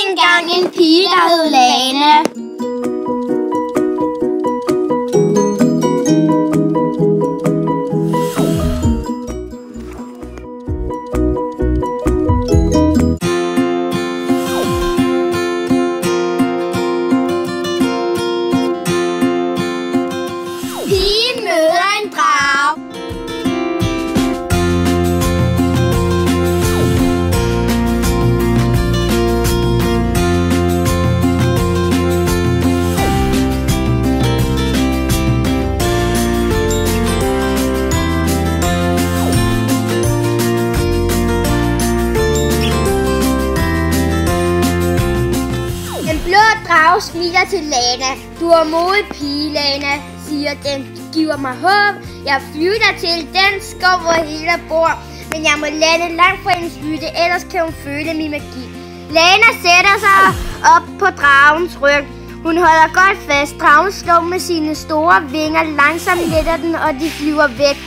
engang en pige, der hed Lane. Pigen møder en drage. Den blå drage smiler til Lana. Du er modig pige, Lana, siger den. Du giver mig håb. Jeg flytter til den skov, hvor hele bor. Men jeg må lande langt fra hendes hytte, ellers kan hun føle min magi. Lana sætter sig op på dragens ryg. Hun holder godt fast. Dragen slår med sine store vinger. Langsomt letter den, og de flyver væk.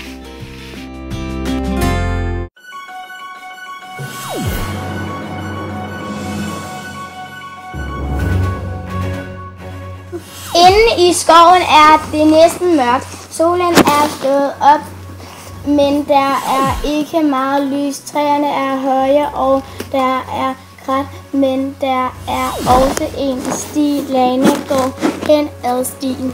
Inde i skoven er det næsten mørkt. Solen er stået op, men der er ikke meget lys. Træerne er høje, og der er krat, men der er også en sti. Lana går hen ad stien.